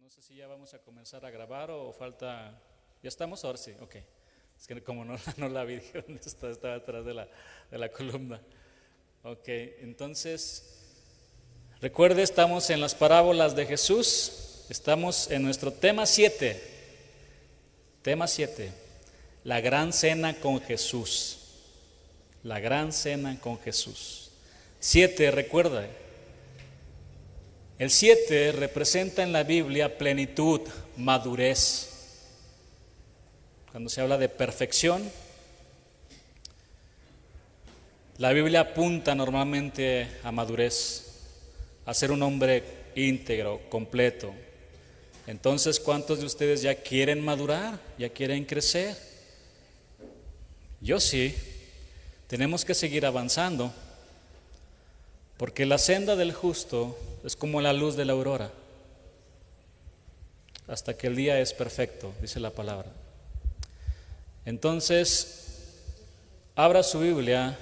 No sé si ya vamos a comenzar a grabar o falta. ¿Ya estamos? Ahora sí, ok. Es que como no la vi, dije, ¿dónde está? Estaba atrás de la columna. Ok, entonces, recuerde, estamos en las parábolas de Jesús. Estamos en nuestro tema 7. Tema 7. La gran cena con Jesús. La gran cena con Jesús. 7, recuerda. El 7 representa en la Biblia plenitud, madurez. Cuando se habla de perfección, la Biblia apunta normalmente a madurez, a ser un hombre íntegro, completo. Entonces, ¿cuántos de ustedes ya quieren madurar? ¿Ya quieren crecer? Yo sí. Tenemos que seguir avanzando, porque la senda del justo es como la luz de la aurora, hasta que el día es perfecto, dice la palabra. Entonces, abra su Biblia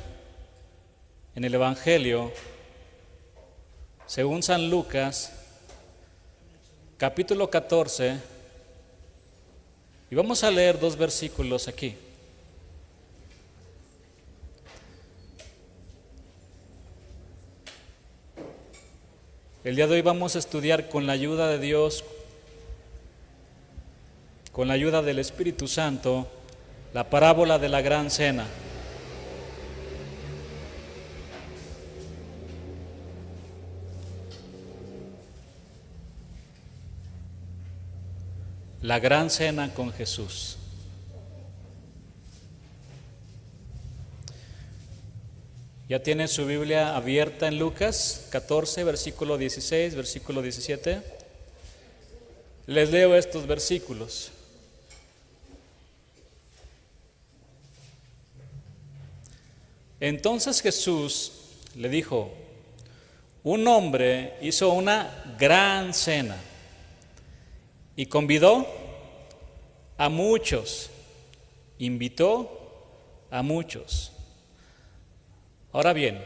en el Evangelio según San Lucas, capítulo 14, y vamos a leer 2 versículos aquí. El día de hoy vamos a estudiar con la ayuda de Dios, con la ayuda del Espíritu Santo, la parábola de la gran cena. La gran cena con Jesús. ¿Ya tiene su Biblia abierta en Lucas 14, versículo 16, versículo 17? Les leo estos versículos. Entonces Jesús le dijo: un hombre hizo una gran cena y convidó a muchos, invitó a muchos. Ahora bien,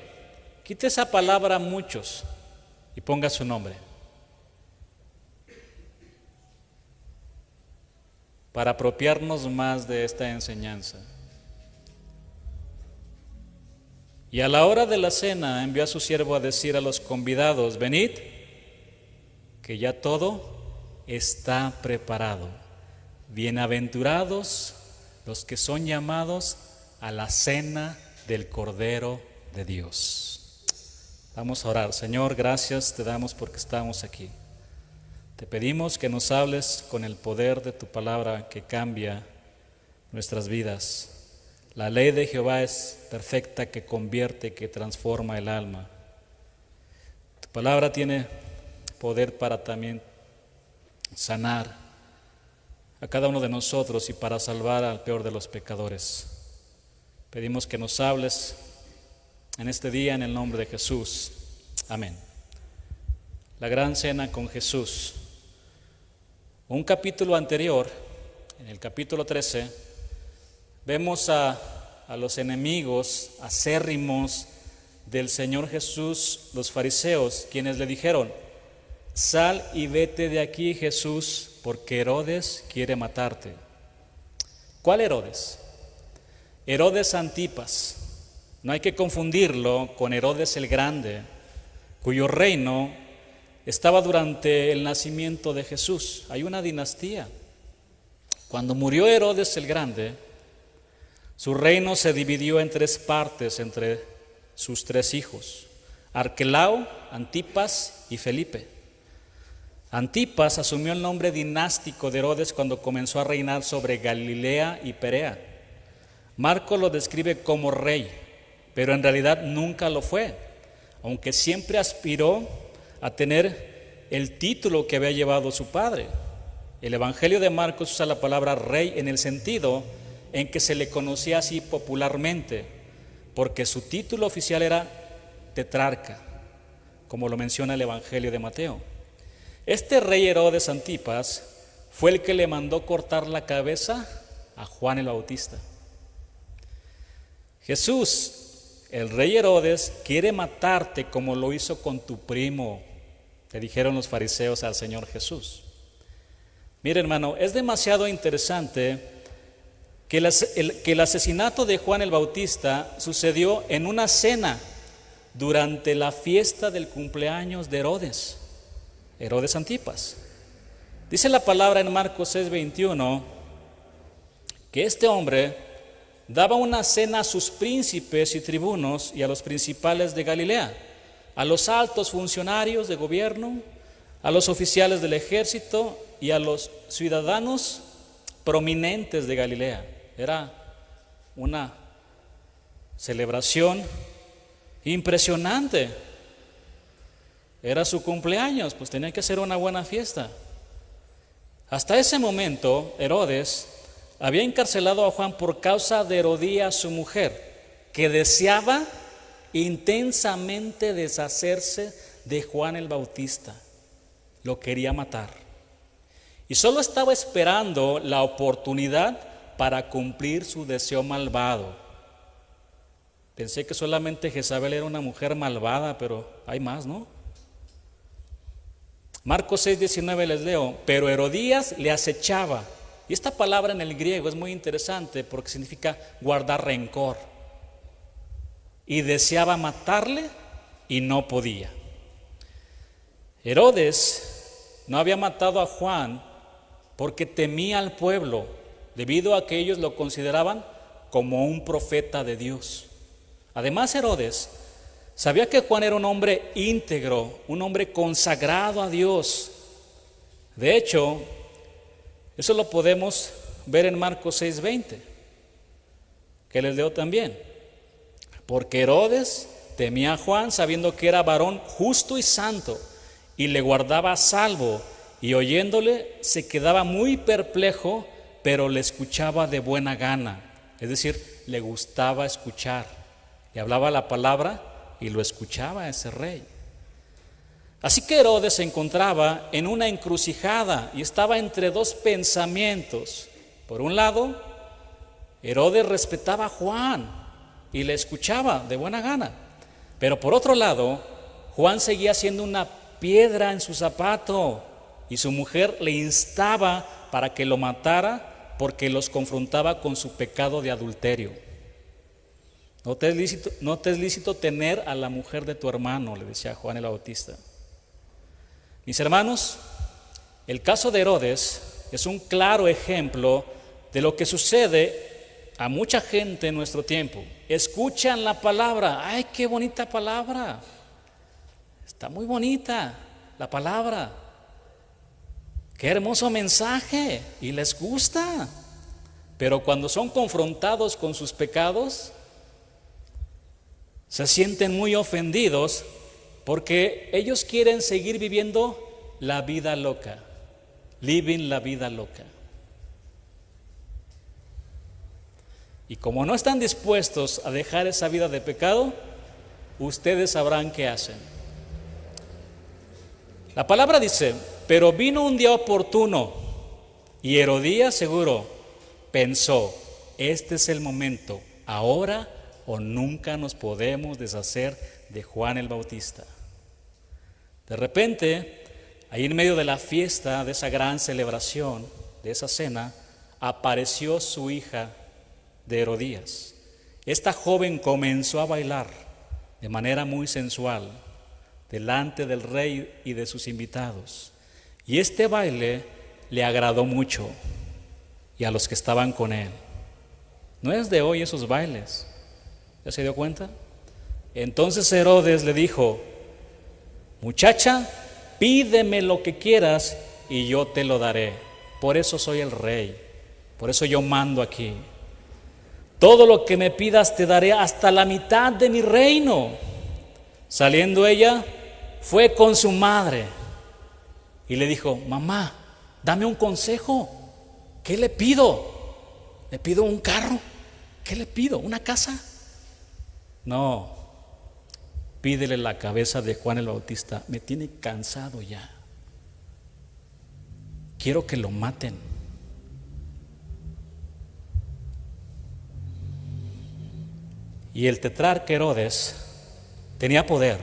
quite esa palabra muchos y ponga su nombre, para apropiarnos más de esta enseñanza. Y a la hora de la cena envió a su siervo a decir a los convidados: venid, que ya todo está preparado. Bienaventurados los que son llamados a la cena del Cordero de Dios. Vamos a orar. Señor, gracias te damos porque estamos aquí. Te pedimos que nos hables con el poder de tu palabra que cambia nuestras vidas. La ley de Jehová es perfecta, que convierte, que transforma el alma. Tu palabra tiene poder para también sanar a cada uno de nosotros y para salvar al peor de los pecadores. Pedimos que nos hables en este día en el nombre de Jesús. Amén. La gran cena con Jesús. Un capítulo anterior, en el capítulo 13, vemos a los enemigos acérrimos del Señor Jesús, los fariseos, quienes le dijeron: sal y vete de aquí, Jesús, porque Herodes quiere matarte. ¿Cuál Herodes? Herodes Antipas. No hay que confundirlo con Herodes el Grande, cuyo reino estaba durante el nacimiento de Jesús. Hay una dinastía. Cuando murió Herodes el Grande, su reino se dividió en 3 partes entre sus 3 hijos: Arquelao, Antipas y Felipe. Antipas asumió el nombre dinástico de Herodes cuando comenzó a reinar sobre Galilea y Perea. Marcos lo describe como rey, pero en realidad nunca lo fue, aunque siempre aspiró a tener el título que había llevado su padre. El Evangelio de Marcos usa la palabra rey en el sentido en que se le conocía así popularmente, porque su título oficial era tetrarca, como lo menciona el Evangelio de Mateo. Este rey Herodes Antipas fue el que le mandó cortar la cabeza a Juan el Bautista. Jesús, el rey Herodes, quiere matarte como lo hizo con tu primo, le dijeron los fariseos al Señor Jesús. Mire, hermano, es demasiado interesante que el asesinato de Juan el Bautista sucedió en una cena durante la fiesta del cumpleaños de Herodes Antipas. Dice la palabra en Marcos 6:21 que este hombre daba una cena a sus príncipes y tribunos y a los principales de Galilea, a los altos funcionarios de gobierno, a los oficiales del ejército y a los ciudadanos prominentes de Galilea. Era una celebración impresionante. Era su cumpleaños, pues tenía que ser una buena fiesta. Hasta ese momento, Herodes había encarcelado a Juan por causa de Herodías, su mujer, que deseaba intensamente deshacerse de Juan el Bautista. Lo quería matar. Y solo estaba esperando la oportunidad para cumplir su deseo malvado. Pensé que solamente Jezabel era una mujer malvada, pero hay más, ¿no? Marcos 6:19 les leo, pero Herodías le acechaba. Y esta palabra en el griego es muy interesante porque significa guardar rencor. Y deseaba matarle y no podía. Herodes no había matado a Juan porque temía al pueblo, debido a que ellos lo consideraban como un profeta de Dios. Además, Herodes sabía que Juan era un hombre íntegro, un hombre consagrado a Dios. De hecho, eso lo podemos ver en Marcos 6:20, que les leo también. Porque Herodes temía a Juan sabiendo que era varón justo y santo, y le guardaba a salvo, y oyéndole se quedaba muy perplejo, pero le escuchaba de buena gana. Es decir, le gustaba escuchar. Le hablaba la palabra y lo escuchaba ese rey. Así que Herodes se encontraba en una encrucijada y estaba entre dos pensamientos. Por un lado, Herodes respetaba a Juan y le escuchaba de buena gana. Pero por otro lado, Juan seguía siendo una piedra en su zapato y su mujer le instaba para que lo matara porque los confrontaba con su pecado de adulterio. No te es lícito tener a la mujer de tu hermano, le decía Juan el Bautista. Mis hermanos, el caso de Herodes es un claro ejemplo de lo que sucede a mucha gente en nuestro tiempo. Escuchan la palabra, ¡ay, qué bonita palabra! Está muy bonita la palabra. ¡Qué hermoso mensaje! Y les gusta. Pero cuando son confrontados con sus pecados, se sienten muy ofendidos porque ellos quieren seguir viviendo la vida loca, living la vida loca. Y como no están dispuestos a dejar esa vida de pecado, ustedes sabrán qué hacen. La palabra dice, pero vino un día oportuno y Herodías seguro pensó, este es el momento, ahora o nunca nos podemos deshacer de Juan el Bautista. De repente, ahí en medio de la fiesta, de esa gran celebración, de esa cena, apareció su hija de Herodías. Esta joven comenzó a bailar de manera muy sensual delante del rey y de sus invitados. Y este baile le agradó mucho y a los que estaban con él. No es de hoy esos bailes. ¿Ya se dio cuenta? Entonces Herodes le dijo, muchacha, pídeme lo que quieras y yo te lo daré. Por eso soy el rey, por eso yo mando aquí. Todo lo que me pidas te daré hasta la mitad de mi reino. Saliendo ella, fue con su madre y le dijo, mamá, dame un consejo. ¿Qué le pido? ¿Le pido un carro? ¿Qué le pido? ¿Una casa? No, pídele la cabeza de Juan el Bautista. Me tiene cansado ya. Quiero que lo maten. Y el tetrarca Herodes tenía poder,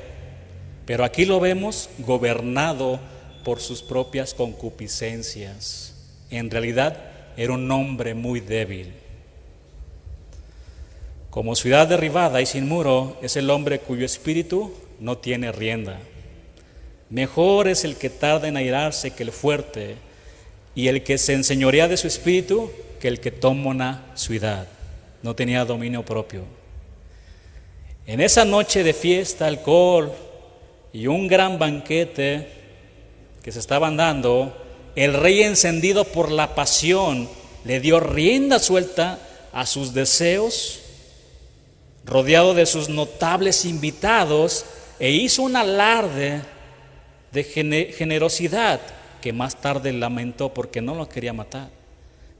pero aquí lo vemos gobernado por sus propias concupiscencias. En realidad era un hombre muy débil. Como ciudad derribada y sin muro es el hombre cuyo espíritu no tiene rienda. Mejor es el que tarda en airarse que el fuerte, y el que se enseñorea de su espíritu que el que toma una ciudad. No tenía dominio propio. En esa noche de fiesta, alcohol y un gran banquete que se estaban dando, el rey, encendido por la pasión, le dio rienda suelta a sus deseos, rodeado de sus notables invitados, e hizo un alarde de generosidad que más tarde lamentó porque no lo quería matar.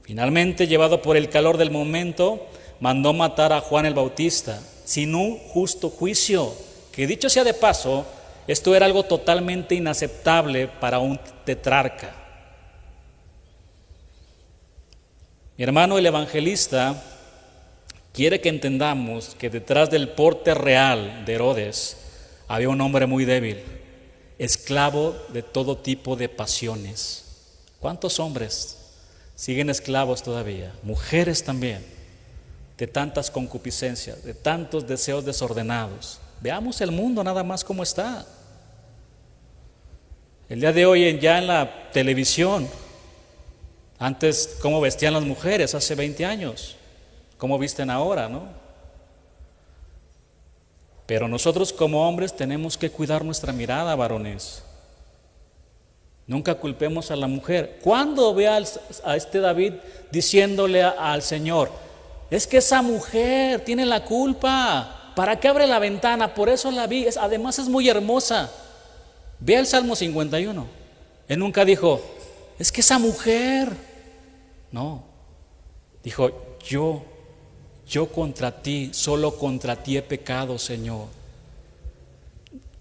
Finalmente, llevado por el calor del momento, mandó matar a Juan el Bautista sin un justo juicio, que dicho sea de paso, esto era algo totalmente inaceptable para un tetrarca. Mi hermano, el evangelista quiere que entendamos que detrás del porte real de Herodes había un hombre muy débil, esclavo de todo tipo de pasiones. ¿Cuántos hombres siguen esclavos todavía? Mujeres también, de tantas concupiscencias, de tantos deseos desordenados. Veamos el mundo nada más cómo está. El día de hoy ya en la televisión, antes cómo vestían las mujeres hace 20 años, cómo visten ahora, ¿no? Pero nosotros como hombres tenemos que cuidar nuestra mirada, varones. Nunca culpemos a la mujer. ¿Cuándo ve a este David diciéndole al Señor, es que esa mujer tiene la culpa, ¿para qué abre la ventana? Por eso la vi, además es muy hermosa. Ve el Salmo 51. Él nunca dijo, es que esa mujer. No, dijo, yo contra ti, solo contra ti he pecado, Señor.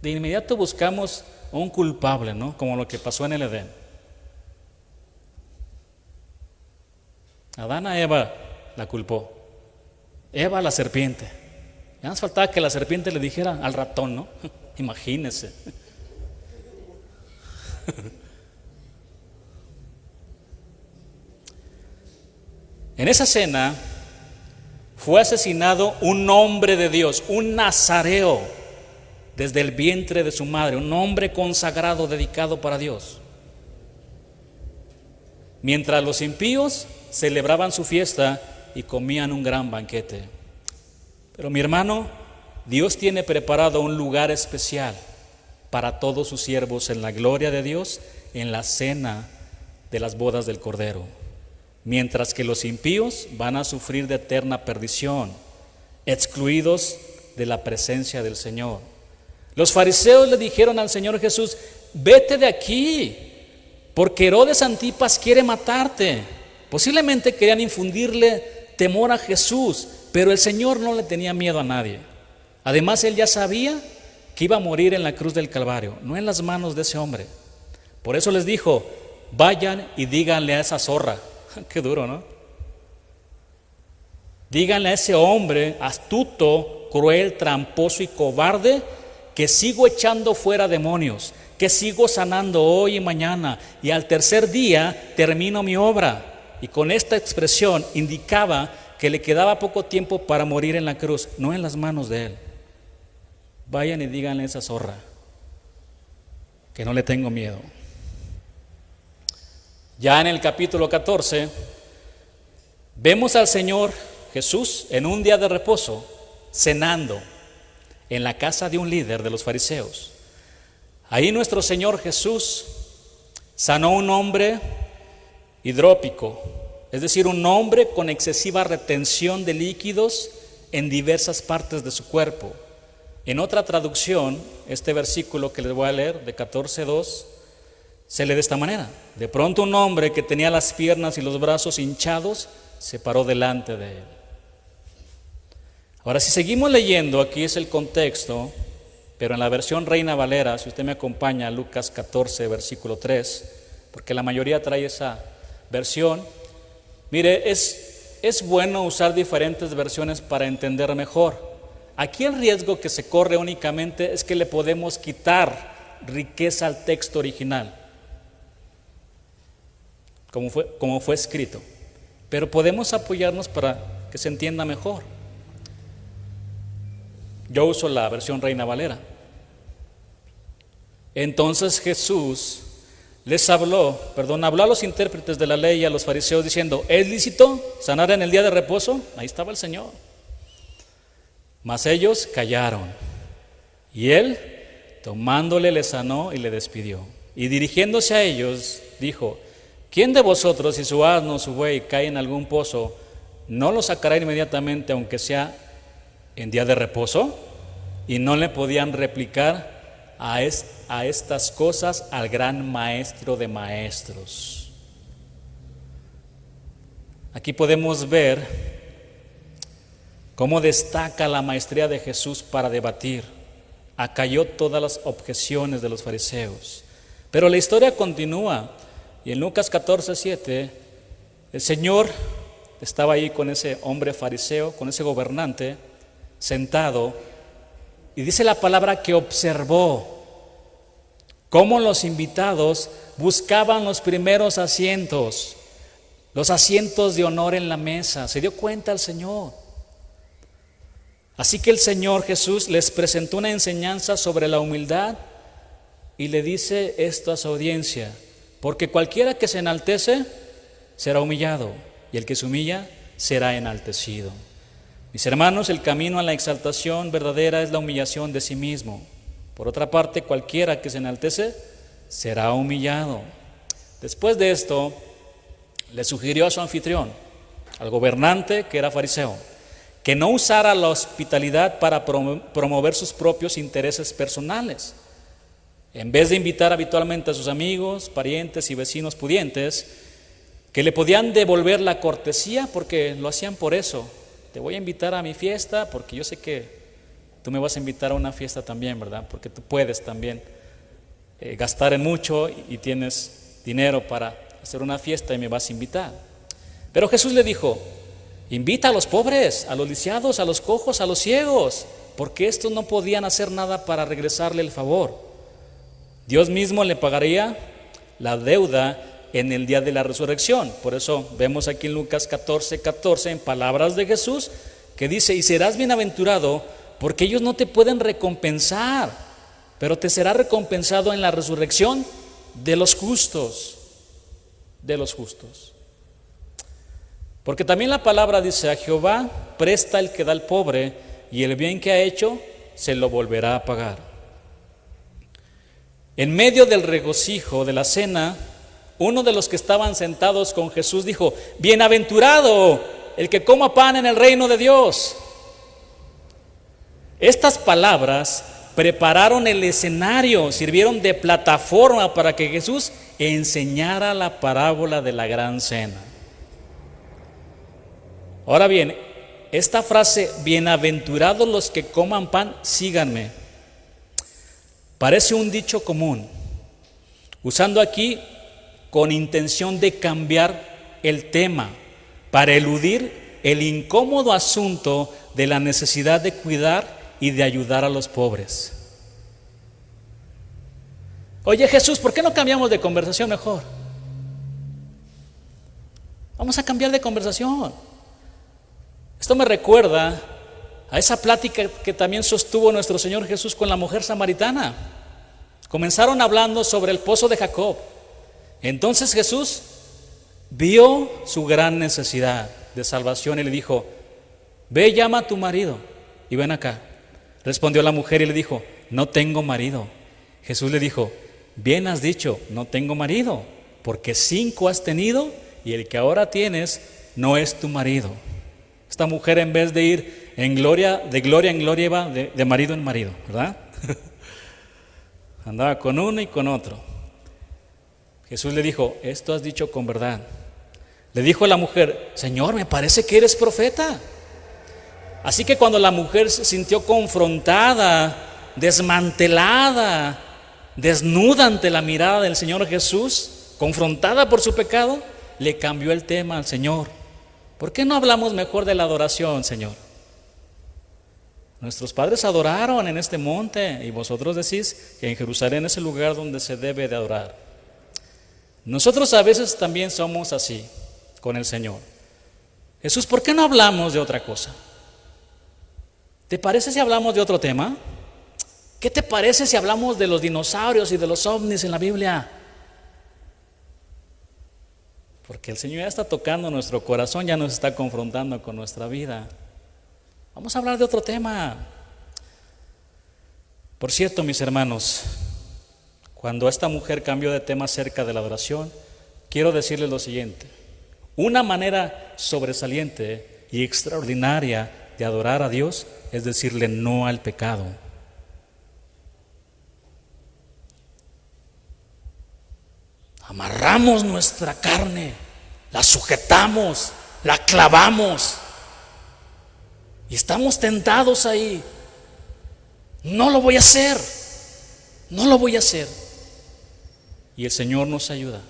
De inmediato buscamos un culpable, ¿no? Como lo que pasó en el Edén. Adán a Eva la culpó. Eva a la serpiente. Ya nos faltaba que la serpiente le dijera al ratón, ¿no? Imagínese. En esa cena fue asesinado un hombre de Dios, un nazareo, desde el vientre de su madre, un hombre consagrado, dedicado para Dios. Mientras los impíos celebraban su fiesta y comían un gran banquete. Pero mi hermano, Dios tiene preparado un lugar especial para todos sus siervos en la gloria de Dios, en la cena de las bodas del Cordero. Mientras que los impíos van a sufrir de eterna perdición, excluidos de la presencia del Señor. Los fariseos le dijeron al Señor Jesús, vete de aquí, porque Herodes Antipas quiere matarte. Posiblemente querían infundirle temor a Jesús, pero el Señor no le tenía miedo a nadie. Además, él ya sabía que iba a morir en la cruz del Calvario, no en las manos de ese hombre. Por eso les dijo, vayan y díganle a esa zorra. Qué duro, ¿no? Díganle a ese hombre astuto, cruel, tramposo y cobarde que sigo echando fuera demonios, que sigo sanando hoy y mañana, y al tercer día termino mi obra. Y con esta expresión indicaba que le quedaba poco tiempo para morir en la cruz, no en las manos de él. Vayan y díganle a esa zorra que no le tengo miedo. Ya en el capítulo 14 vemos al Señor Jesús en un día de reposo cenando en la casa de un líder de los fariseos. Ahí nuestro Señor Jesús sanó a un hombre hidrópico, es decir, un hombre con excesiva retención de líquidos en diversas partes de su cuerpo. En otra traducción, este versículo que les voy a leer de 14:2 se lee de esta manera: de pronto un hombre que tenía las piernas y los brazos hinchados se paró delante de él. Ahora, si seguimos leyendo, aquí es el contexto, pero en la versión Reina Valera, si usted me acompaña a Lucas 14, versículo 3, porque la mayoría trae esa versión. Mire, es bueno usar diferentes versiones para entender mejor. Aquí el riesgo que se corre únicamente es que le podemos quitar riqueza al texto original. como fue escrito. Pero podemos apoyarnos para que se entienda mejor. Yo uso la versión Reina Valera. Entonces Jesús habló a los intérpretes de la ley y a los fariseos diciendo: ¿es lícito sanar en el día de reposo? Ahí estaba el Señor. Mas ellos callaron. Y él, tomándole, le sanó y le despidió. Y dirigiéndose a ellos, dijo: ¿quién de vosotros, si su asno o su buey cae en algún pozo, no lo sacará inmediatamente, aunque sea en día de reposo? Y no le podían replicar a estas cosas al gran maestro de maestros. Aquí podemos ver cómo destaca la maestría de Jesús para debatir. Acalló todas las objeciones de los fariseos. Pero la historia continúa. Y en Lucas 14:7, el Señor estaba ahí con ese hombre fariseo, con ese gobernante, sentado, y dice la palabra que observó cómo los invitados buscaban los primeros asientos, los asientos de honor en la mesa. Se dio cuenta el Señor. Así que el Señor Jesús les presentó una enseñanza sobre la humildad y le dice esto a su audiencia: porque cualquiera que se enaltece será humillado, y el que se humilla será enaltecido. Mis hermanos, el camino a la exaltación verdadera es la humillación de sí mismo. Por otra parte, cualquiera que se enaltece será humillado. Después de esto, le sugirió a su anfitrión, al gobernante que era fariseo, que no usara la hospitalidad para promover sus propios intereses personales. En vez de invitar habitualmente a sus amigos, parientes y vecinos pudientes, que le podían devolver la cortesía porque lo hacían por eso. Te voy a invitar a mi fiesta porque yo sé que tú me vas a invitar a una fiesta también, ¿verdad? Porque tú puedes también gastar en mucho y tienes dinero para hacer una fiesta y me vas a invitar. Pero Jesús le dijo: invita a los pobres, a los lisiados, a los cojos, a los ciegos, porque estos no podían hacer nada para regresarle el favor. Dios mismo le pagaría la deuda en el día de la resurrección. Por eso vemos aquí en Lucas 14:14, en palabras de Jesús, que dice: y serás bienaventurado, porque ellos no te pueden recompensar, pero te será recompensado en la resurrección de los justos. De los justos. Porque también la palabra dice: a Jehová presta el que da al pobre, y el bien que ha hecho se lo volverá a pagar. En medio del regocijo de la cena, uno de los que estaban sentados con Jesús dijo: bienaventurado el que coma pan en el reino de Dios. Estas palabras prepararon el escenario, sirvieron de plataforma para que Jesús enseñara la parábola de la gran cena. Ahora bien, esta frase, bienaventurados los que coman pan, síganme, parece un dicho común, usando aquí con intención de cambiar el tema para eludir el incómodo asunto de la necesidad de cuidar y de ayudar a los pobres. Oye Jesús, ¿por qué no cambiamos de conversación mejor? Vamos a cambiar de conversación. Esto me recuerda a esa plática que también sostuvo nuestro Señor Jesús con la mujer samaritana. Comenzaron hablando sobre el pozo de Jacob. Entonces Jesús vio su gran necesidad de salvación y le dijo: ve, llama a tu marido y ven acá. Respondió la mujer y le dijo: no tengo marido. Jesús le dijo: bien has dicho, no tengo marido, porque 5 has tenido y el que ahora tienes no es tu marido. Esta mujer, en vez de ir de gloria en gloria, iba de marido en marido, ¿verdad? Andaba con uno y con otro. Jesús le dijo: esto has dicho con verdad. Le dijo a la mujer: Señor, me parece que eres profeta. Así que cuando la mujer se sintió confrontada, desmantelada, desnuda ante la mirada del Señor Jesús, confrontada por su pecado, le cambió el tema al Señor. ¿Por qué no hablamos mejor de la adoración, Señor? Nuestros padres adoraron en este monte y vosotros decís que en Jerusalén es el lugar donde se debe de adorar. Nosotros a veces también somos así con el Señor. Jesús, ¿por qué no hablamos de otra cosa? ¿Te parece si hablamos de otro tema? ¿Qué te parece si hablamos de los dinosaurios y de los ovnis en la Biblia? Porque el Señor ya está tocando nuestro corazón, ya nos está confrontando con nuestra vida. Vamos a hablar de otro tema. Por cierto, mis hermanos, cuando esta mujer cambió de tema acerca de la adoración, quiero decirles lo siguiente. Una manera sobresaliente y extraordinaria de adorar a Dios es decirle no al pecado. Amarramos nuestra carne, la sujetamos, la clavamos y estamos tentados ahí. No lo voy a hacer, no lo voy a hacer. Y el Señor nos ayuda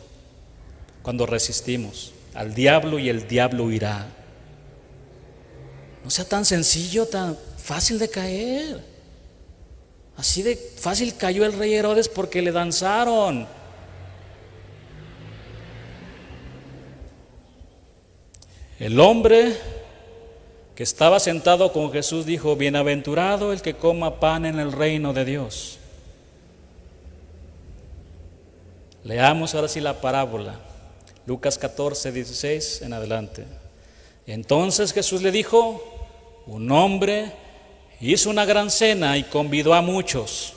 cuando resistimos al diablo y el diablo huirá. No sea tan sencillo, tan fácil de caer. Así de fácil cayó el rey Herodes porque le danzaron. El hombre que estaba sentado con Jesús dijo: bienaventurado el que coma pan en el reino de Dios. Leamos ahora sí la parábola, Lucas 14, 16 en adelante. Entonces Jesús le dijo: un hombre hizo una gran cena y convidó a muchos.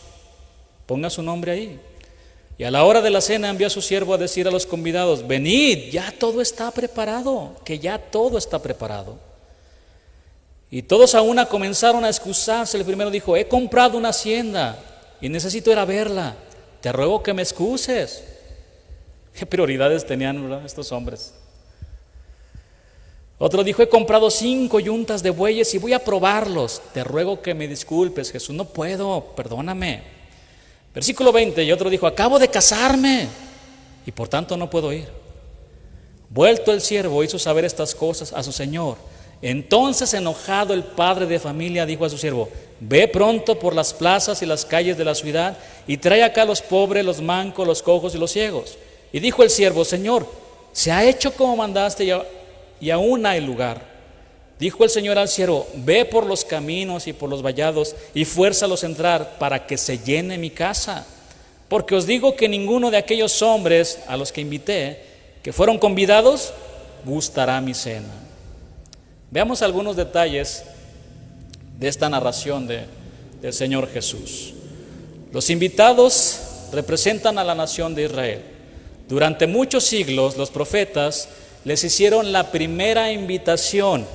Ponga su nombre ahí. Y a la hora de la cena envió a su siervo a decir a los convidados: venid, ya todo está preparado, que ya todo está preparado. Y todos a una comenzaron a excusarse. El primero dijo: he comprado una hacienda y necesito ir a verla, te ruego que me excuses. ¿Qué prioridades tenían, verdad, estos hombres? Otro dijo: he comprado 5 yuntas de bueyes y voy a probarlos, te ruego que me disculpes, Jesús, no puedo, perdóname. Versículo 20, y otro dijo: acabo de casarme y por tanto no puedo ir. Vuelto el siervo hizo saber estas cosas a su señor. Entonces, enojado, el padre de familia dijo a su siervo: ve pronto por las plazas y las calles de la ciudad y trae acá a los pobres, los mancos, los cojos y los ciegos. Y dijo el siervo: Señor, se ha hecho como mandaste y aún hay lugar. Dijo el Señor al siervo: ve por los caminos y por los vallados y fuérzalos a entrar para que se llene mi casa. Porque os digo que ninguno de aquellos hombres a los que invité, que fueron convidados, gustará mi cena. Veamos algunos detalles de esta narración del Señor Jesús. Los invitados representan a la nación de Israel. Durante muchos siglos los profetas les hicieron la primera invitación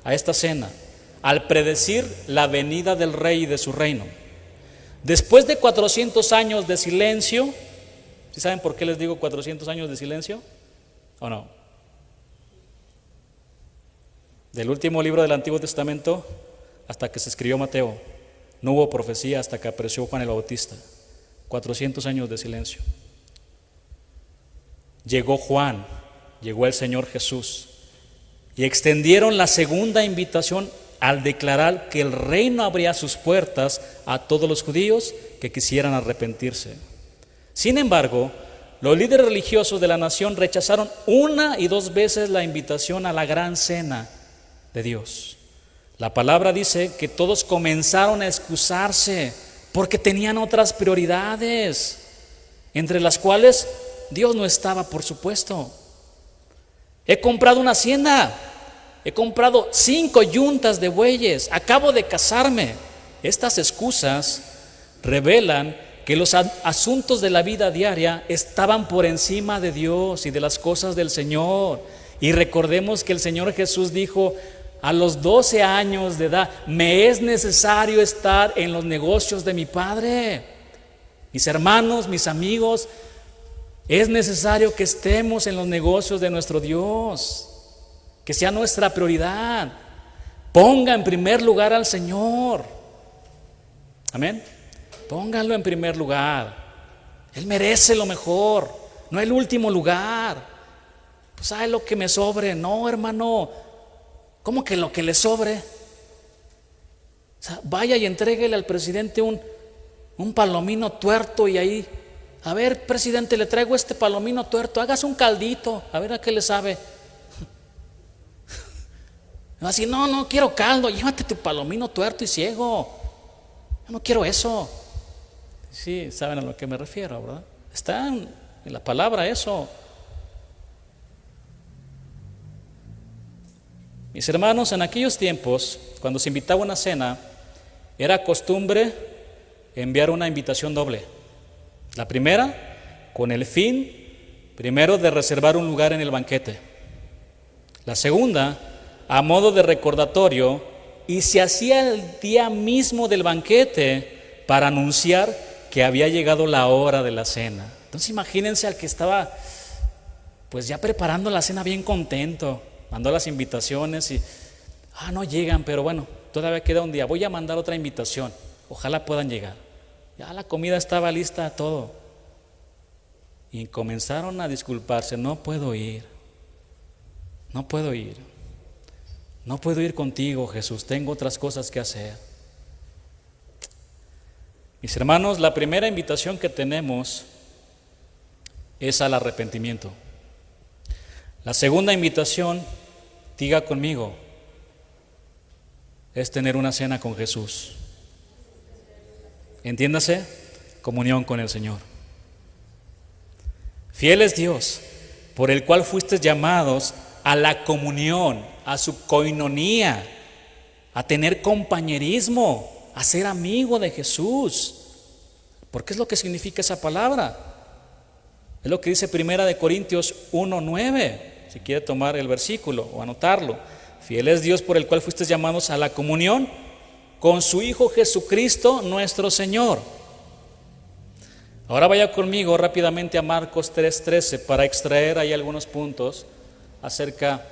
a esta cena, al predecir la venida del rey y de su reino. Después de 400 años de silencio, ¿sí saben por qué les digo 400 años de silencio? ¿O no? Del último libro del Antiguo Testamento hasta que se escribió Mateo, no hubo profecía hasta que apareció Juan el Bautista. 400 años de silencio. Llegó Juan, llegó el Señor Jesús y extendieron la segunda invitación al declarar que el reino abría sus puertas a todos los judíos que quisieran arrepentirse. Sin embargo, los líderes religiosos de la nación rechazaron 1 y 2 veces la invitación a la gran cena de Dios. La palabra dice que todos comenzaron a excusarse porque tenían otras prioridades, entre las cuales Dios no estaba, por supuesto. He comprado una hacienda, he comprado 5 yuntas de bueyes, acabo de casarme. Estas excusas revelan que los asuntos de la vida diaria estaban por encima de Dios y de las cosas del Señor. Y recordemos que el Señor Jesús dijo a los 12 años de edad: me es necesario estar en los negocios de mi Padre. Mis hermanos, mis amigos, es necesario que estemos en los negocios de nuestro Dios, que sea nuestra prioridad. Ponga en primer lugar al Señor. Amén. Póngalo en primer lugar. Él merece lo mejor, no el último lugar. Pues ¿sabe lo que me sobre? No, hermano. ¿Cómo que lo que le sobre? O sea, vaya y entréguele al presidente un palomino tuerto y ahí A ver, presidente, le traigo este palomino tuerto, hágase un caldito, a ver a qué le sabe. Así, no quiero caldo, llévate tu palomino tuerto y ciego. Yo no quiero eso. Sí, saben a lo que me refiero, ¿verdad? Está en la palabra eso. Mis hermanos, en aquellos tiempos, cuando se invitaba a una cena, era costumbre enviar una invitación doble. La primera, con el fin, primero, de reservar un lugar en el banquete. La segunda, a modo de recordatorio, y se hacía el día mismo del banquete para anunciar que había llegado la hora de la cena. Entonces imagínense al que estaba pues ya preparando la cena bien contento, mandó las invitaciones y no llegan, pero bueno, todavía queda un día, voy a mandar otra invitación, ojalá puedan llegar. Ya la comida estaba lista, todo. Y comenzaron a disculparse, no puedo ir contigo, Jesús, tengo otras cosas que hacer. Mis hermanos, la primera invitación que tenemos es al arrepentimiento. La segunda invitación, diga conmigo, es tener una cena con Jesús. Entiéndase, comunión con el Señor. Fiel es Dios, por el cual fuisteis llamados a la comunión, a su coinonía, a tener compañerismo, a ser amigo de Jesús. Porque es lo que significa esa palabra. Es lo que dice 1 Corintios 1:9, si quiere tomar el versículo o anotarlo. Fiel es Dios, por el cual fuisteis llamados a la comunión con su Hijo Jesucristo nuestro Señor. Ahora vaya conmigo rápidamente a Marcos 3:13 para extraer ahí algunos puntos acerca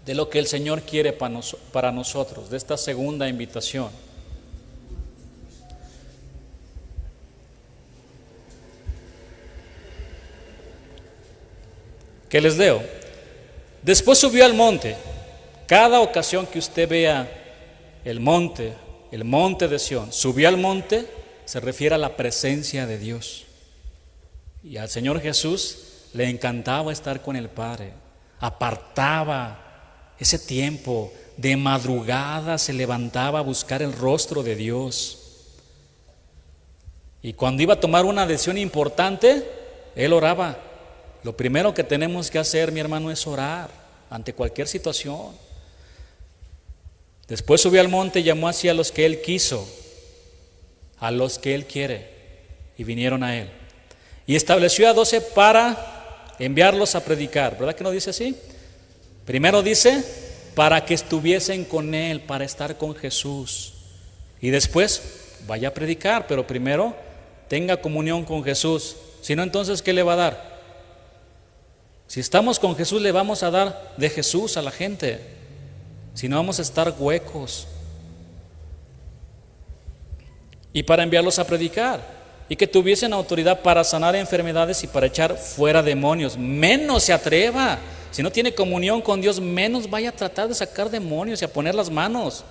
de lo que el Señor quiere para nosotros, de esta segunda invitación. ¿Qué les leo? Después subió al monte. Cada ocasión que usted vea el monte de Sión, subió al monte, se refiere a la presencia de Dios. Y al Señor Jesús le encantaba estar con el Padre. Apartaba ese tiempo, de madrugada se levantaba a buscar el rostro de Dios. Y cuando iba a tomar una decisión importante, él oraba. Lo primero que tenemos que hacer, mi hermano, es orar ante cualquier situación. Después subió al monte y llamó así a los que él quiso, a los que él quiere, y vinieron a él. Y estableció a 12 para enviarlos a predicar. ¿Verdad que no dice así? Primero dice, para que estuviesen con él, para estar con Jesús. Y después, vaya a predicar, pero primero tenga comunión con Jesús. Si no, entonces, ¿qué le va a dar? Si estamos con Jesús, le vamos a dar de Jesús a la gente. Si no, vamos a estar huecos. Y para enviarlos a predicar, y que tuviesen autoridad para sanar enfermedades y para echar fuera demonios. Menos se atreva. Si no tiene comunión con Dios, menos vaya a tratar de sacar demonios y a poner las manos,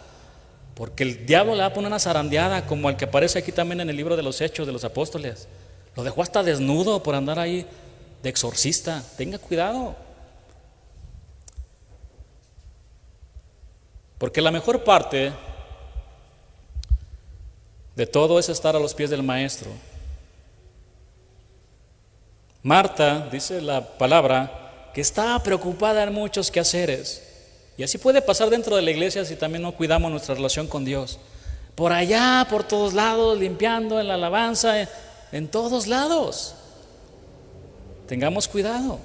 porque el diablo le va a poner una zarandeada, como el que aparece aquí también en el libro de los Hechos de los Apóstoles. Lo dejó hasta desnudo por andar ahí de exorcista. Tenga cuidado, porque la mejor parte de todo es estar a los pies del Maestro. Marta, dice la palabra, que estaba preocupada en muchos quehaceres. Y así puede pasar dentro de la iglesia si también no cuidamos nuestra relación con Dios. Por allá, por todos lados, limpiando en la alabanza, en todos lados. Tengamos cuidado.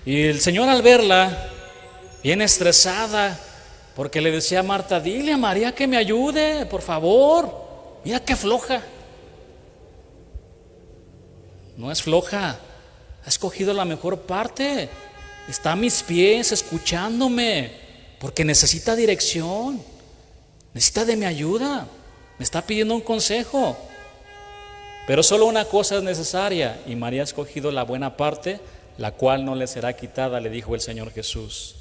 Y el Señor, al verla bien estresada, porque le decía a Marta, dile a María que me ayude, por favor. Mira qué floja. No es floja, ha escogido la mejor parte. Está a mis pies escuchándome, porque necesita dirección, necesita de mi ayuda, me está pidiendo un consejo. Pero solo una cosa es necesaria, y María ha escogido la buena parte, la cual no le será quitada, le dijo el Señor Jesús.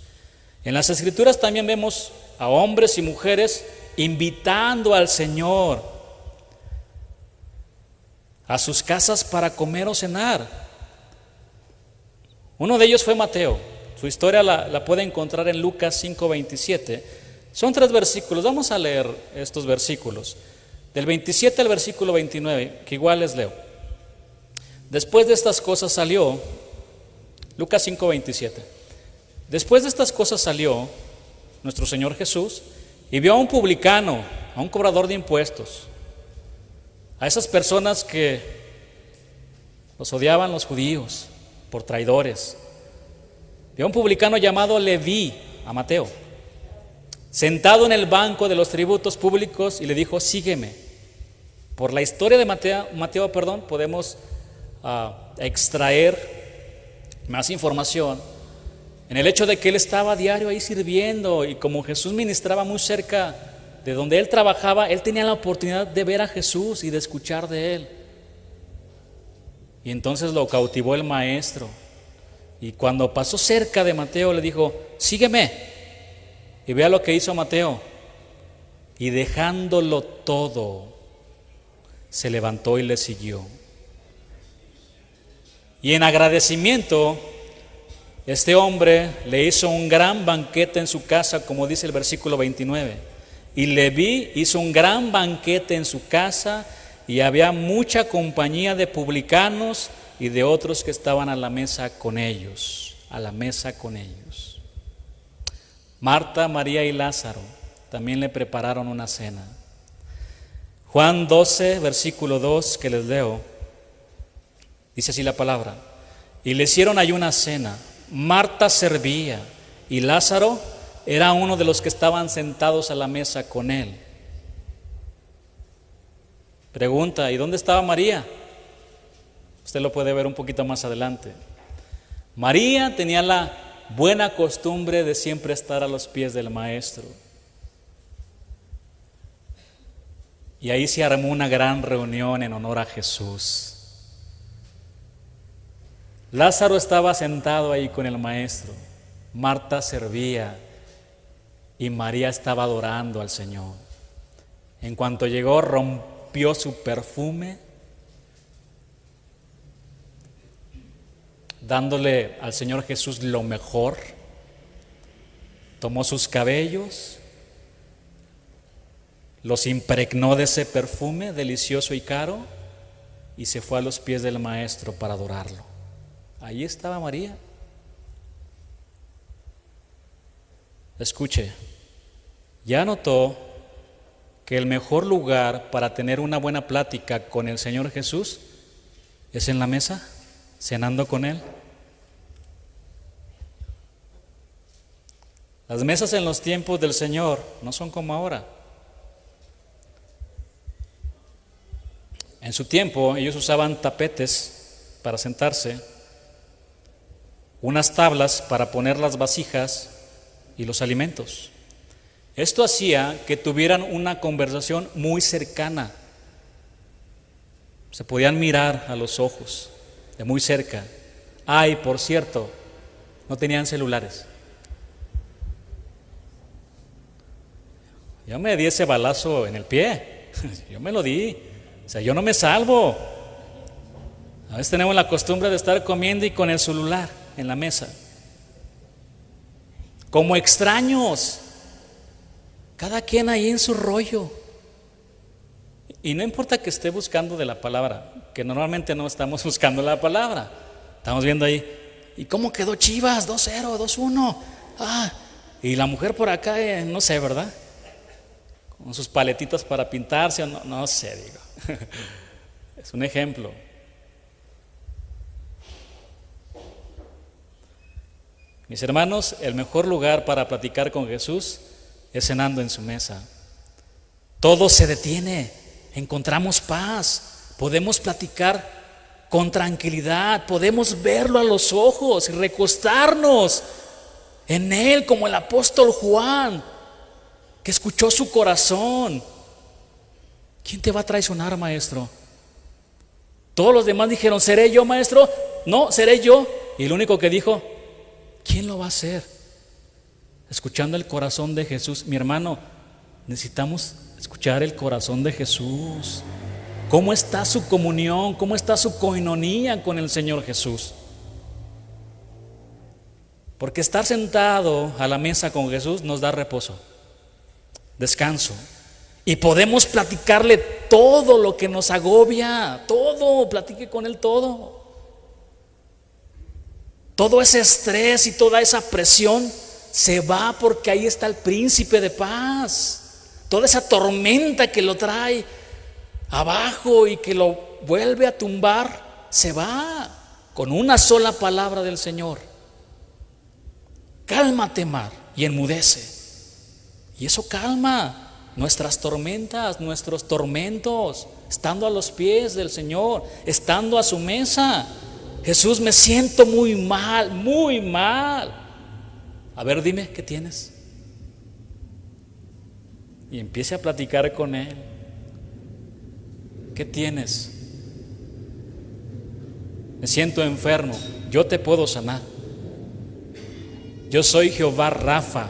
En las Escrituras también vemos a hombres y mujeres invitando al Señor. a sus casas para comer o cenar. Uno de ellos fue Mateo. Su historia la puede encontrar en Lucas 5:27. Son 3 versículos. Vamos a leer estos versículos. Del 27 al versículo 29, que igual les leo. Después de estas cosas salió, Lucas 5:27. Después de estas cosas salió nuestro Señor Jesús y vio a un publicano, a un cobrador de impuestos, a esas personas que los odiaban los judíos por traidores. Vio a un publicano llamado Leví, a Mateo, sentado en el banco de los tributos públicos y le dijo: sígueme. Por la historia de Mateo, podemos extraer más información en el hecho de que él estaba a diario ahí sirviendo, y como Jesús ministraba muy cerca de donde él trabajaba, él tenía la oportunidad de ver a Jesús y de escuchar de él. Y entonces lo cautivó el maestro, y cuando pasó cerca de Mateo le dijo: sígueme. Y vea lo que hizo Mateo, y dejándolo todo, se levantó y le siguió. Y en agradecimiento, este hombre le hizo un gran banquete en su casa, como dice el versículo 29. Y Leví hizo un gran banquete en su casa, y había mucha compañía de publicanos y de otros que estaban a la mesa con ellos. Marta, María y Lázaro también le prepararon una cena. Juan 12, versículo 2, que les leo, dice así la palabra: y le hicieron ahí una cena. Marta servía y Lázaro era uno de los que estaban sentados a la mesa con él. Pregunta: ¿y dónde estaba María? Usted lo puede ver un poquito más adelante. María tenía la buena costumbre de siempre estar a los pies del maestro. Y ahí se armó una gran reunión en honor a Jesús. Lázaro estaba sentado ahí con el maestro, Marta servía y María estaba adorando al Señor. En cuanto llegó, rompió su perfume, dándole al Señor Jesús lo mejor. Tomó sus cabellos, los impregnó de ese perfume delicioso y caro, y se fue a los pies del maestro para adorarlo. Ahí estaba María. Escuche, ¿ya notó que el mejor lugar para tener una buena plática con el Señor Jesús es en la mesa, cenando con Él? Las mesas en los tiempos del Señor no son como ahora. En su tiempo ellos usaban tapetes para sentarse, unas tablas para poner las vasijas y los alimentos. Esto hacía que tuvieran una conversación muy cercana. Se podían mirar a los ojos de muy cerca. Ay, por cierto, no tenían celulares. Yo me di ese balazo en el pie. Yo me lo di. O sea, yo no me salvo. A veces tenemos la costumbre de estar comiendo y con el celular en la mesa, como extraños, cada quien ahí en su rollo. Y no importa que esté buscando de la palabra, que normalmente no estamos buscando la palabra, estamos viendo ahí, ¿y cómo quedó Chivas? 2-0, 2-1. Y la mujer por acá, no sé, ¿verdad? Con sus paletitas para pintarse, no sé, digo. Es un ejemplo. Mis hermanos, el mejor lugar para platicar con Jesús es cenando en su mesa. Todo se detiene, encontramos paz, podemos platicar con tranquilidad, podemos verlo a los ojos y recostarnos en Él como el apóstol Juan, que escuchó su corazón. ¿Quién te va a traicionar, maestro? Todos los demás dijeron: ¿seré yo, maestro? No, seré yo. Y el único que dijo: ¿quién lo va a hacer? Escuchando el corazón de Jesús. Mi hermano, necesitamos escuchar el corazón de Jesús. ¿Cómo está su comunión? ¿Cómo está su coinonía con el Señor Jesús? Porque estar sentado a la mesa con Jesús nos da reposo, descanso. Y podemos platicarle todo lo que nos agobia, todo, platique con Él todo. Todo ese estrés y toda esa presión se va porque ahí está el príncipe de paz. Toda esa tormenta que lo trae abajo y que lo vuelve a tumbar, se va con una sola palabra del Señor. Cálmate, mar, y enmudece. Y eso calma nuestras tormentas, nuestros tormentos, estando a los pies del Señor, estando a su mesa. Jesús, me siento muy mal, muy mal. A ver, dime, ¿qué tienes? Y empiece a platicar con Él. ¿Qué tienes? Me siento enfermo, yo te puedo sanar. Yo soy Jehová Rafa,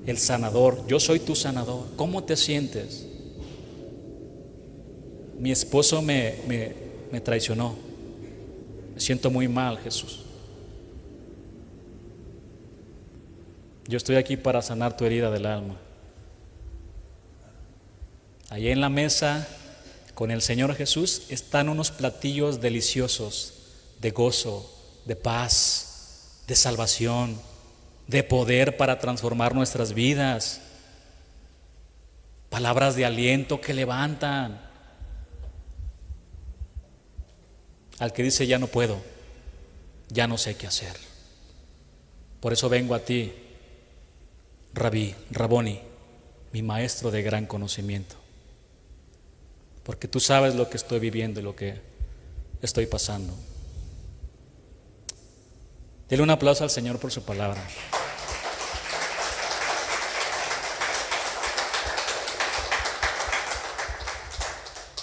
el sanador, yo soy tu sanador. ¿Cómo te sientes? Mi esposo me traicionó. Me siento muy mal, Jesús. Yo estoy aquí para sanar tu herida del alma. Allí en la mesa con el Señor Jesús están unos platillos deliciosos de gozo, de paz, de salvación, de poder para transformar nuestras vidas. Palabras de aliento que levantan. Al que dice ya no puedo, ya no sé qué hacer. Por eso vengo a ti, Rabí, Raboni, mi maestro de gran conocimiento. Porque tú sabes lo que estoy viviendo y lo que estoy pasando. Dele un aplauso al Señor por su palabra.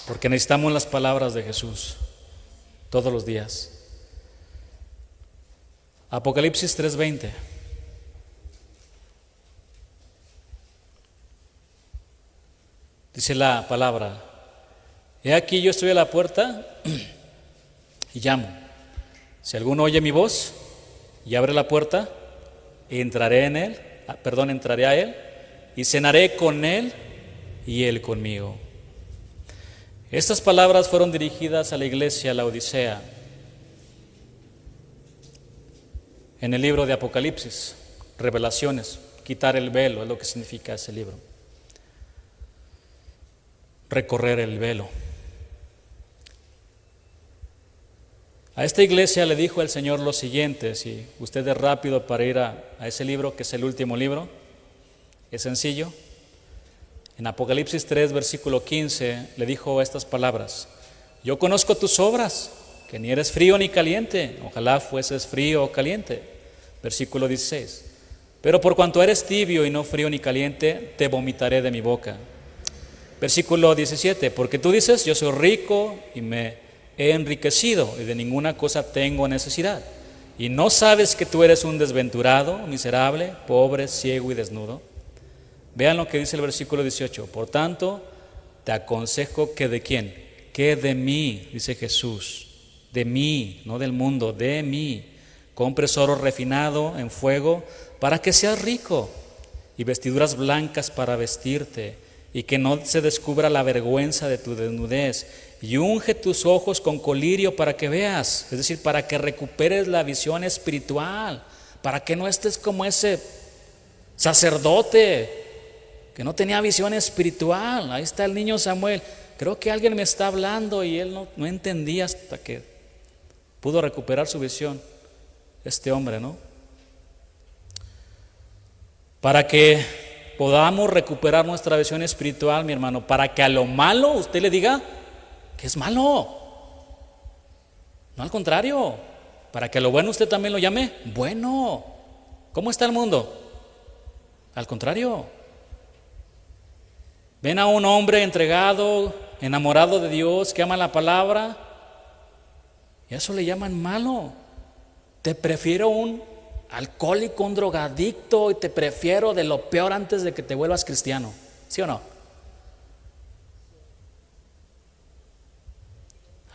Porque necesitamos las palabras de Jesús todos los días. Apocalipsis 3:20. Dice la palabra: he aquí yo estoy a la puerta y llamo. Si alguno oye mi voz y abre la puerta, entraré a él y cenaré con él y él conmigo. Estas palabras fueron dirigidas a la iglesia, a la Odisea, en el libro de Apocalipsis, Revelaciones, quitar el velo, es lo que significa ese libro. Recorrer el velo. A esta iglesia le dijo el Señor lo siguiente, si usted es rápido para ir a ese libro, que es el último libro, es sencillo. En Apocalipsis 3, versículo 15, le dijo estas palabras: yo conozco tus obras, que ni eres frío ni caliente, ojalá fueses frío o caliente. Versículo 16, pero por cuanto eres tibio y no frío ni caliente, te vomitaré de mi boca. Versículo 17, porque tú dices, yo soy rico y me he enriquecido y de ninguna cosa tengo necesidad, y no sabes que tú eres un desventurado, miserable, pobre, ciego y desnudo. Vean lo que dice el versículo 18, por tanto, te aconsejo que ¿de quién? Que de mí, dice Jesús, de mí, no del mundo, de mí, compres oro refinado en fuego para que seas rico, y vestiduras blancas para vestirte, y que no se descubra la vergüenza de tu desnudez, y unge tus ojos con colirio para que veas, es decir, para que recuperes la visión espiritual, para que no estés como ese sacerdote que no tenía visión espiritual. Ahí está el niño Samuel. Creo que alguien me está hablando y él no entendía hasta que pudo recuperar su visión. Este hombre, ¿no? Para que podamos recuperar nuestra visión espiritual, mi hermano, para que a lo malo usted le diga que es malo. No, al contrario, para que a lo bueno usted también lo llame bueno. ¿Cómo está el mundo? Al contrario. Ven a un hombre entregado, enamorado de Dios, que ama la palabra, y a eso le llaman malo. Te prefiero un alcohólico, un drogadicto, y te prefiero de lo peor antes de que te vuelvas cristiano. ¿Sí o no?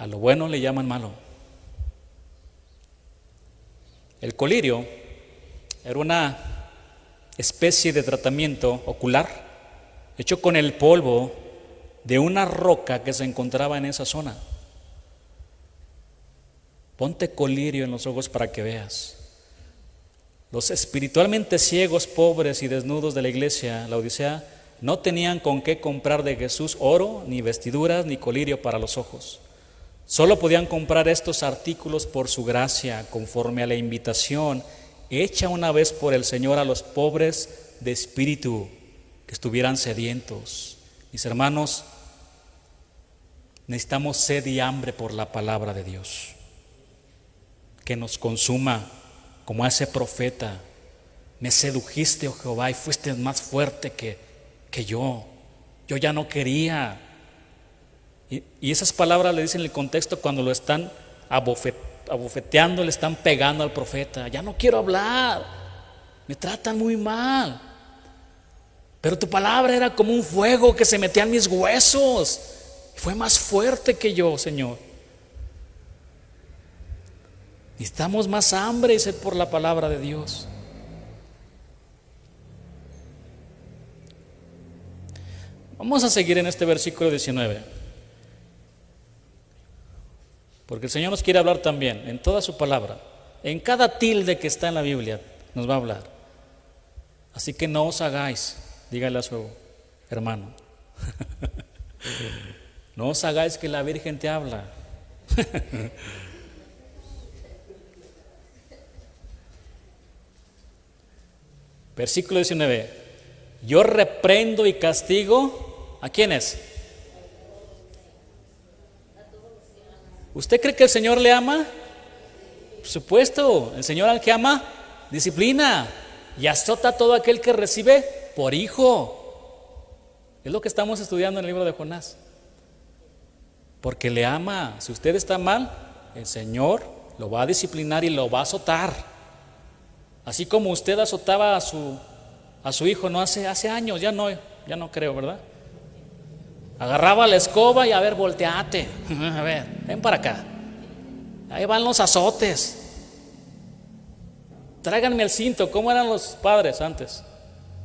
A lo bueno le llaman malo. El colirio era una especie de tratamiento ocular hecho con el polvo de una roca que se encontraba en esa zona. Ponte colirio en los ojos para que veas. Los espiritualmente ciegos, pobres y desnudos de la iglesia, la Odisea, no tenían con qué comprar de Jesús oro, ni vestiduras, ni colirio para los ojos. Solo podían comprar estos artículos por su gracia, conforme a la invitación hecha una vez por el Señor a los pobres de espíritu que estuvieran sedientos. Mis hermanos, necesitamos sed y hambre por la palabra de Dios, que nos consuma como a ese profeta. Me sedujiste, oh Jehová, y fuiste más fuerte que yo. Yo ya no quería. Y esas palabras le dicen en el contexto cuando lo están abofeteando, le están pegando al profeta. Ya no quiero hablar, me tratan muy mal. Pero tu palabra era como un fuego que se metía en mis huesos. Fue más fuerte que yo, Señor. Necesitamos más hambre y sed por la palabra de Dios. Vamos a seguir en este versículo 19, porque el Señor nos quiere hablar también en toda su palabra. En cada tilde que está en la Biblia nos va a hablar. Así que no os hagáis, dígale a su hermano, no os hagáis que la Virgen te habla. Versículo 19. Yo reprendo y castigo, ¿a quiénes? ¿Usted cree que el Señor le ama? Por supuesto, el Señor al que ama, disciplina y azota a todo aquel que recibe por hijo. Es lo que estamos estudiando en el libro de Jonás. Porque le ama. Si usted está mal, el Señor lo va a disciplinar y lo va a azotar. Así como usted azotaba a su hijo, no hace años, ya no creo, ¿verdad? Agarraba la escoba y a ver, volteate. A ver, ven para acá. Ahí van los azotes. Tráiganme el cinto. ¿Cómo eran los padres antes?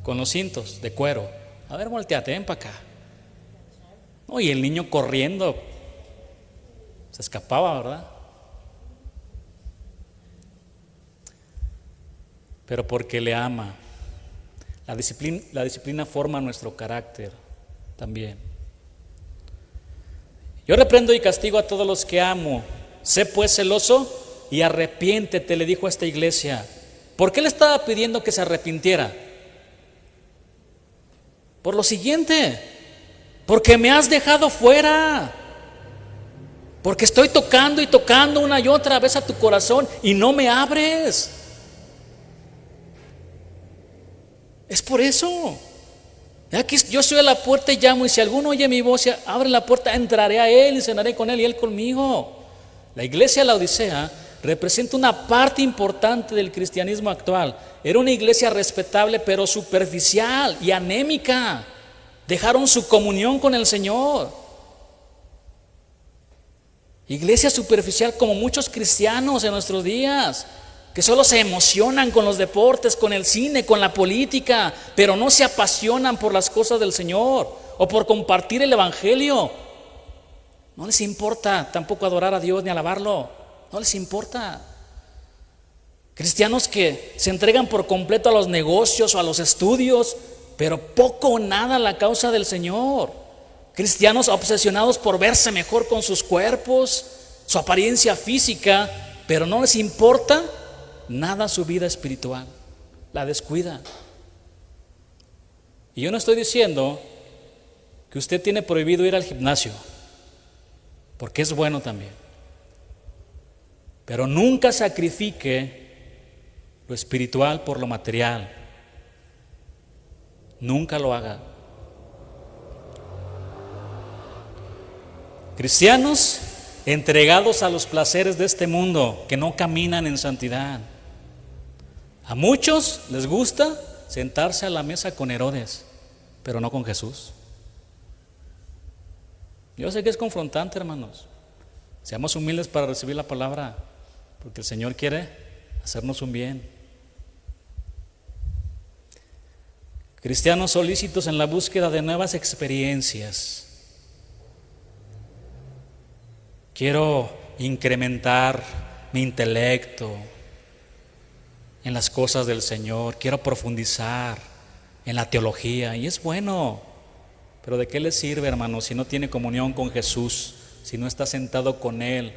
Con los cintos de cuero. A ver, volteate, ven para acá. No, y el niño corriendo. Se escapaba, ¿verdad? Pero porque le ama. La disciplina forma nuestro carácter también. Yo reprendo y castigo a todos los que amo. Sé pues celoso y arrepiéntete, le dijo a esta iglesia. ¿Por qué le estaba pidiendo que se arrepintiera? Por lo siguiente, porque me has dejado fuera. Porque estoy tocando y tocando una y otra vez a tu corazón y no me abres. Es por eso. Aquí yo soy a la puerta y llamo, y si alguno oye mi voz y abre la puerta, entraré a él y cenaré con él y él conmigo. La iglesia de la Odisea representa una parte importante del cristianismo actual. Era una iglesia respetable pero superficial y anémica. Dejaron su comunión con el Señor. Iglesia superficial como muchos cristianos en nuestros días, que solo se emocionan con los deportes, con el cine, con la política, pero no se apasionan por las cosas del Señor o por compartir el evangelio. No les importa tampoco adorar a Dios ni alabarlo. No les importa. Cristianos que se entregan por completo a los negocios o a los estudios, pero poco o nada a la causa del Señor. Cristianos obsesionados por verse mejor con sus cuerpos, su apariencia física, pero no les importa nada su vida espiritual. La descuida. Y yo no estoy diciendo que usted tiene prohibido ir al gimnasio, porque es bueno también. Pero nunca sacrifique lo espiritual por lo material. Nunca lo haga. Cristianos entregados a los placeres de este mundo, que no caminan en santidad. A muchos les gusta sentarse a la mesa con Herodes, pero no con Jesús. Yo sé que es confrontante, hermanos. Seamos humildes para recibir la palabra, porque el Señor quiere hacernos un bien. Cristianos solícitos en la búsqueda de nuevas experiencias. Quiero incrementar mi intelecto en las cosas del Señor, quiero profundizar en la teología, y es bueno, pero ¿de qué le sirve, hermano, si no tiene comunión con Jesús, si no está sentado con Él?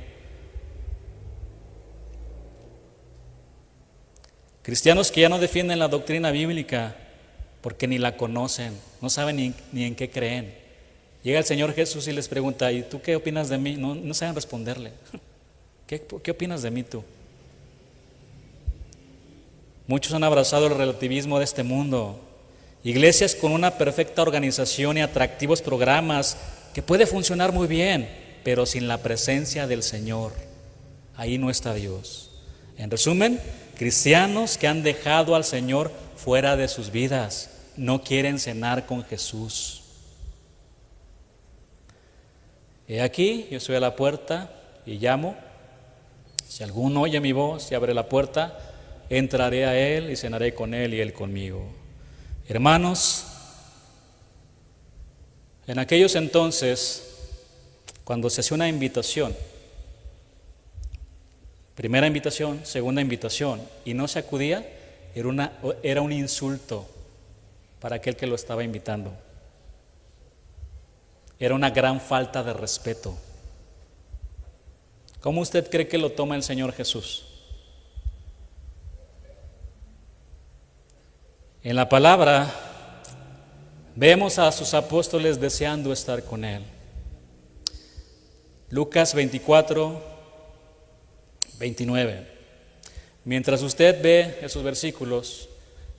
Cristianos que ya no defienden la doctrina bíblica porque ni la conocen, no saben ni en qué creen. Llega el Señor Jesús y les pregunta: ¿y tú qué opinas de mí? No saben responderle. ¿Qué opinas de mí tú? Muchos han abrazado el relativismo de este mundo. Iglesias con una perfecta organización y atractivos programas que puede funcionar muy bien, pero sin la presencia del Señor. Ahí no está Dios. En resumen, cristianos que han dejado al Señor fuera de sus vidas, no quieren cenar con Jesús. He aquí, yo estoy a la puerta y llamo. Si alguno oye mi voz y abre la puerta, entraré a Él y cenaré con Él y Él conmigo. Hermanos, en aquellos entonces, cuando se hacía una invitación, primera invitación, segunda invitación, y no se acudía, era un insulto para aquel que lo estaba invitando. Era una gran falta de respeto. ¿Cómo usted cree que lo toma el Señor Jesús? En la palabra vemos a sus apóstoles deseando estar con Él. Lucas 24, 29. Mientras usted ve esos versículos,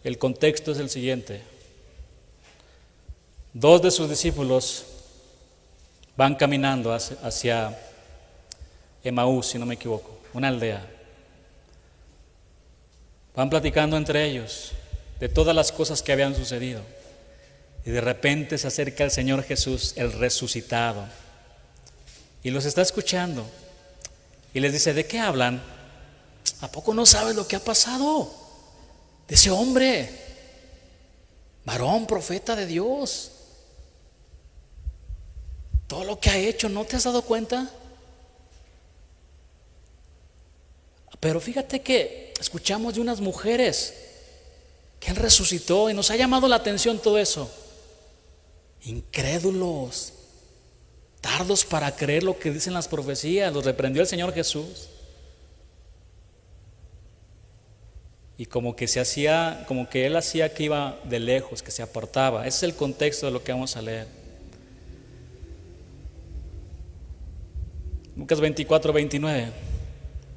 el contexto es el siguiente. 2 de sus discípulos van caminando hacia Emaús, si no me equivoco, una aldea. Van platicando entre ellos de todas las cosas que habían sucedido. Y de repente se acerca el Señor Jesús, el resucitado, y los está escuchando. Y les dice: ¿de qué hablan? ¿A poco no sabes lo que ha pasado de ese hombre, varón, profeta de Dios? Todo lo que ha hecho, ¿no te has dado cuenta? Pero fíjate que escuchamos de unas mujeres que Él resucitó y nos ha llamado la atención todo eso. Incrédulos, tardos para creer lo que dicen las profecías, los reprendió el Señor Jesús. Y como que Él hacía que iba de lejos, que se apartaba. Ese es el contexto de lo que vamos a leer. Lucas 24, 29.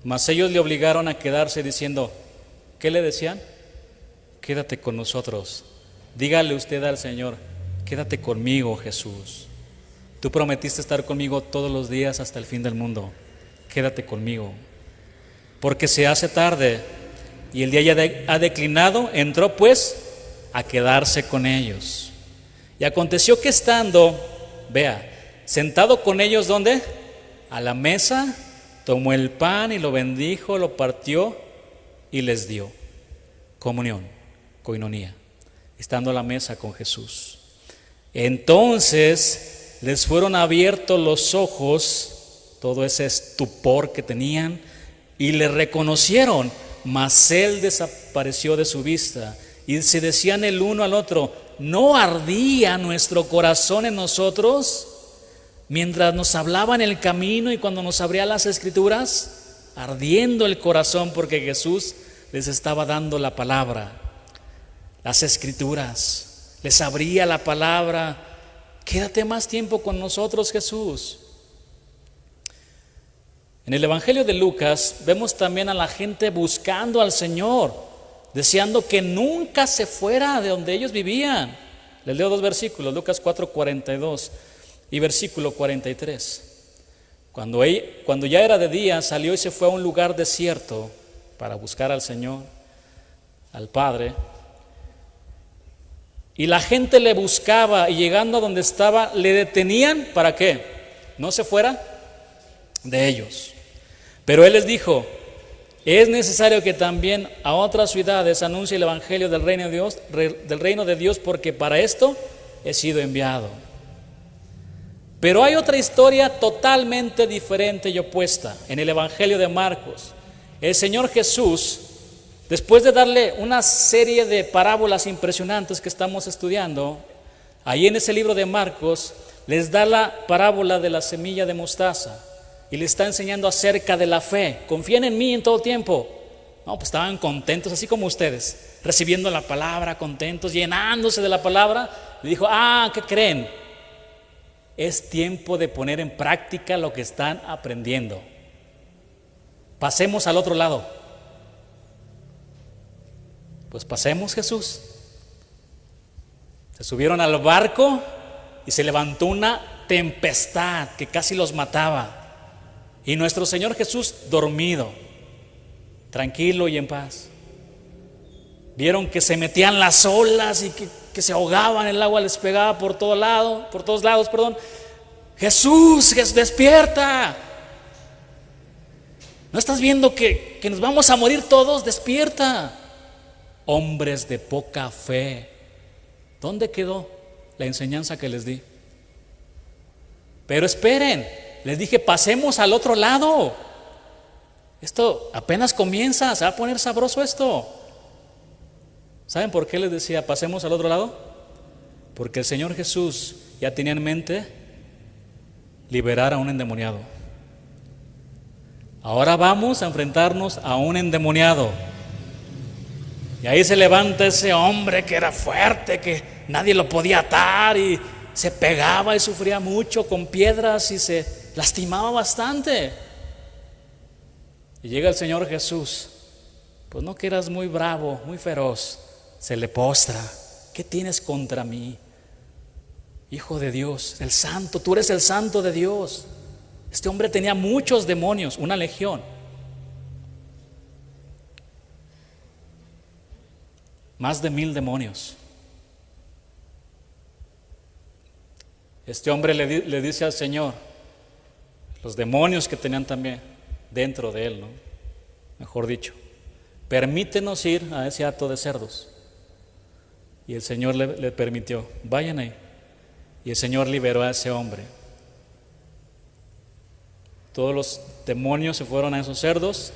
Mas ellos le obligaron a quedarse diciendo, ¿qué le decían? Quédate con nosotros. Dígale usted al Señor, quédate conmigo, Jesús. Tú prometiste estar conmigo todos los días hasta el fin del mundo. Quédate conmigo. Porque se hace tarde y el día ya ha declinado. Entró pues a quedarse con ellos. Y aconteció que estando, sentado con ellos, ¿dónde? A la mesa, tomó el pan y lo bendijo, lo partió y les dio. Comunión, coinonía, estando a la mesa con Jesús. Entonces les fueron abiertos los ojos, todo ese estupor que tenían, y le reconocieron, mas Él desapareció de su vista. Y se decían el uno al otro, ¿no ardía nuestro corazón en nosotros mientras nos hablaba en el camino y cuando nos abría las Escrituras? Ardiendo el corazón porque Jesús les estaba dando la palabra, las Escrituras, les abría la palabra. Quédate más tiempo con nosotros, Jesús. En el Evangelio de Lucas vemos también a la gente buscando al Señor, deseando que nunca se fuera de donde ellos vivían. Les leo 2 versículos, Lucas 4:42 y versículo 43. Cuando ya era de día, salió y se fue a un lugar desierto para buscar al Señor, al Padre. Y la gente le buscaba, y llegando a donde estaba, le detenían. ¿Para qué? ¿No se fuera? de ellos. Pero él les dijo: es necesario que también a otras ciudades anuncie el evangelio del reino de Dios, porque para esto he sido enviado. Pero hay otra historia totalmente diferente y opuesta en el evangelio de Marcos. El Señor Jesús, después de darle una serie de parábolas impresionantes que estamos estudiando, ahí en ese libro de Marcos les da la parábola de la semilla de mostaza y le está enseñando acerca de la fe. Confíen en mí en todo tiempo. No, pues estaban contentos, así como ustedes, recibiendo la palabra, contentos, llenándose de la palabra. Le dijo: ¿qué creen? Es tiempo de poner en práctica lo que están aprendiendo. Pasemos al otro lado. Pues pasemos, Jesús. Se subieron al barco y se levantó una tempestad que casi los mataba. Y nuestro Señor Jesús dormido, tranquilo y en paz. Vieron que se metían las olas y que se ahogaban, el agua les pegaba por todos lados. Jesús, despierta. ¿No estás viendo que nos vamos a morir todos? Despierta. Hombres de poca fe. ¿Dónde quedó la enseñanza que les di? Pero esperen, les dije: pasemos al otro lado. Esto apenas comienza, se va a poner sabroso esto. ¿Saben por qué les decía pasemos al otro lado? Porque el Señor Jesús ya tenía en mente liberar a un endemoniado. Ahora vamos a enfrentarnos a un endemoniado. Y ahí se levanta ese hombre que era fuerte, que nadie lo podía atar, y se pegaba y sufría mucho con piedras y se lastimaba bastante. Y llega el Señor Jesús. Pues no que eras muy bravo, muy feroz. Se le postra: ¿qué tienes contra mí, Hijo de Dios, el Santo? Tú eres el Santo de Dios. Este hombre tenía muchos demonios, una legión. Más de 1000 demonios. Este hombre le dice al Señor, los demonios que tenían también dentro de él, ¿no? Mejor dicho: permítenos ir a ese hato de cerdos. Y el Señor le permitió: vayan ahí. Y el Señor liberó a ese hombre. Todos los demonios se fueron a esos cerdos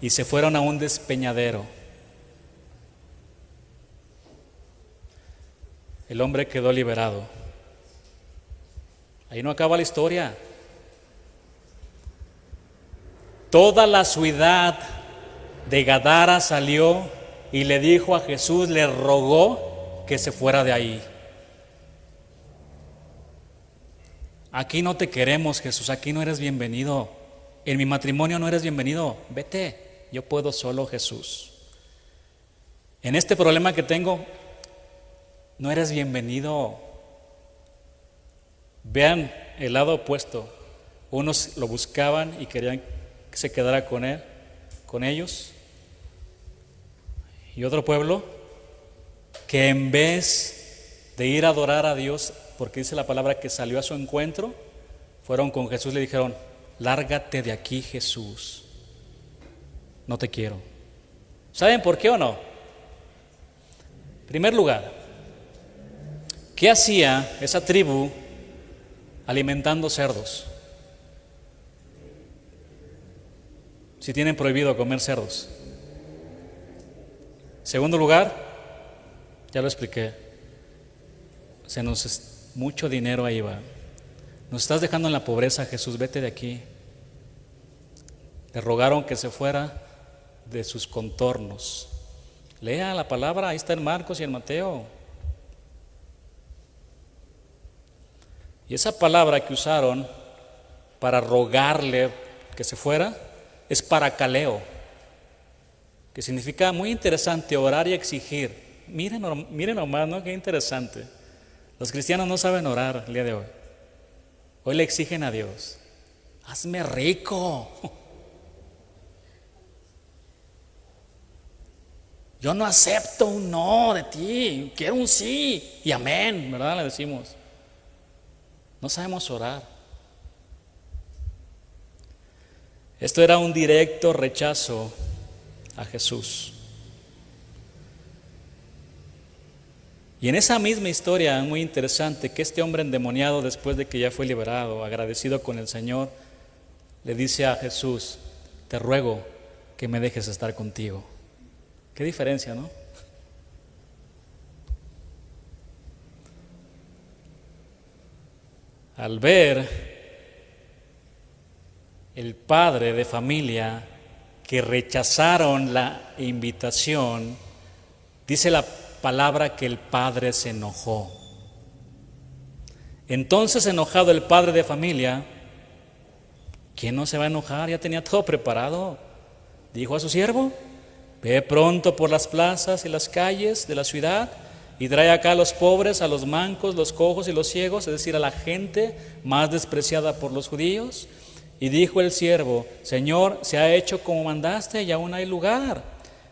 y se fueron a un despeñadero. El hombre quedó liberado. Ahí no acaba la historia. Toda la ciudad de Gadara salió y le dijo a Jesús, le rogó que se fuera de ahí. Aquí no te queremos, Jesús, aquí no eres bienvenido. En mi matrimonio no eres bienvenido. Vete, yo puedo solo, Jesús. En este problema que tengo, no eres bienvenido. Vean el lado opuesto. Unos lo buscaban y querían que se quedara con él, con ellos. Y otro pueblo que en vez de ir a adorar a Dios, porque dice la palabra que salió a su encuentro, fueron con Jesús y le dijeron: lárgate de aquí, Jesús, no te quiero. ¿Saben por qué o no? En primer lugar, ¿qué hacía esa tribu alimentando cerdos? Si tienen prohibido comer cerdos. Segundo lugar, ya lo expliqué, mucho dinero ahí va. Nos estás dejando en la pobreza, Jesús, vete de aquí. Le rogaron que se fuera de sus contornos. Lea la palabra, ahí está en Marcos y en Mateo. Y esa palabra que usaron para rogarle que se fuera es paracaleo, que significa, muy interesante, orar y exigir. Miren nomás, ¿no? Qué interesante. Los cristianos no saben orar el día de hoy. Hoy le exigen a Dios: hazme rico. Yo no acepto un no de ti, quiero un sí y amén, ¿verdad? Le decimos. No sabemos orar. Esto era un directo rechazo a Jesús. Y en esa misma historia muy interesante, que este hombre endemoniado, después de que ya fue liberado, agradecido con el Señor, le dice a Jesús: te ruego que me dejes estar contigo. Qué diferencia, ¿no? Al ver el padre de familia que rechazaron la invitación, dice la palabra que el padre se enojó. Entonces, enojado el padre de familia, ¿quién no se va a enojar? Ya tenía todo preparado. Dijo a su siervo: ve pronto por las plazas y las calles de la ciudad y trae acá a los pobres, a los mancos, los cojos y los ciegos, es decir, a la gente más despreciada por los judíos. Y dijo el siervo: Señor, se ha hecho como mandaste y aún hay lugar.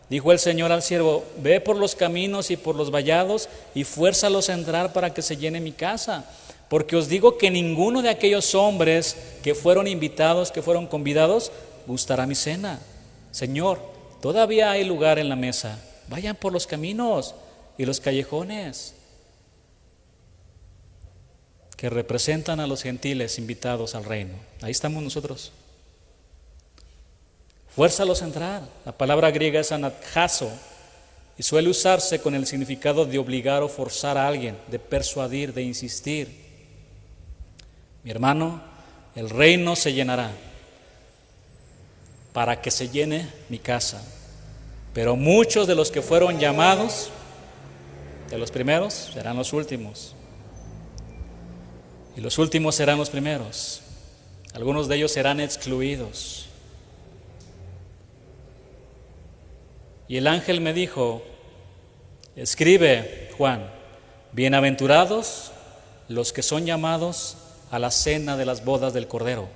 Dijo el Señor al siervo: ve por los caminos y por los vallados y fuérzalos a entrar para que se llene mi casa. Porque os digo que ninguno de aquellos hombres que fueron invitados, que fueron convidados, gustará mi cena. Señor, todavía hay lugar en la mesa. Vayan por los caminos y los callejones, que representan a los gentiles invitados al reino. Ahí estamos nosotros. Fuérzalos a entrar. La palabra griega es anatjazo y suele usarse con el significado de obligar o forzar a alguien, de persuadir, de insistir. Mi hermano, el reino se llenará para que se llene mi casa. Pero muchos de los que fueron llamados, de los primeros, serán los últimos. Y los últimos serán los primeros. Algunos de ellos serán excluidos. Y el ángel me dijo: escribe, Juan, bienaventurados los que son llamados a la cena de las bodas del Cordero.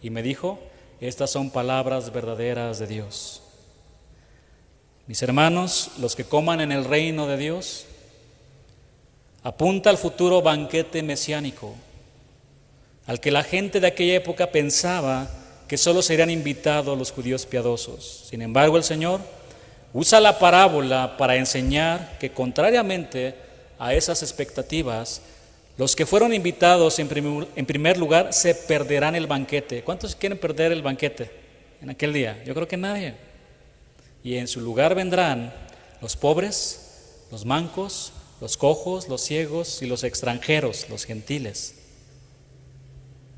Y me dijo: estas son palabras verdaderas de Dios. Mis hermanos, los que coman en el reino de Dios, apunta al futuro banquete mesiánico, al que la gente de aquella época pensaba que solo serían invitados los judíos piadosos. Sin embargo, el Señor usa la parábola para enseñar que, contrariamente a esas expectativas, los que fueron invitados en primer lugar se perderán el banquete. ¿Cuántos quieren perder el banquete en aquel día? Yo creo que nadie. Y en su lugar vendrán los pobres, los mancos, los cojos, los ciegos y los extranjeros, los gentiles,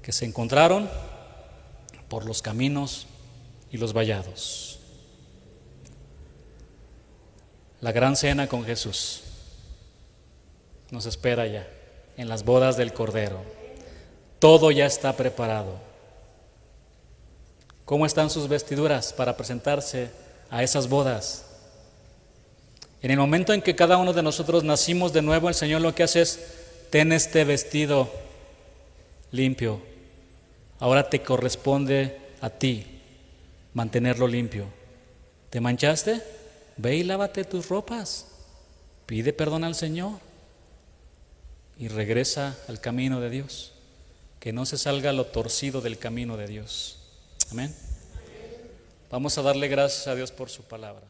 que se encontraron por los caminos y los vallados. La gran cena con Jesús nos espera ya en las bodas del Cordero. Todo ya está preparado. ¿Cómo están sus vestiduras para presentarse a esas bodas? En el momento en que cada uno de nosotros nacimos de nuevo, el Señor lo que hace es: ten este vestido limpio. Ahora te corresponde a ti mantenerlo limpio. ¿Te manchaste? Ve y lávate tus ropas. Pide perdón al Señor y regresa al camino de Dios. Que no se salga lo torcido del camino de Dios. Amén. Vamos a darle gracias a Dios por su palabra.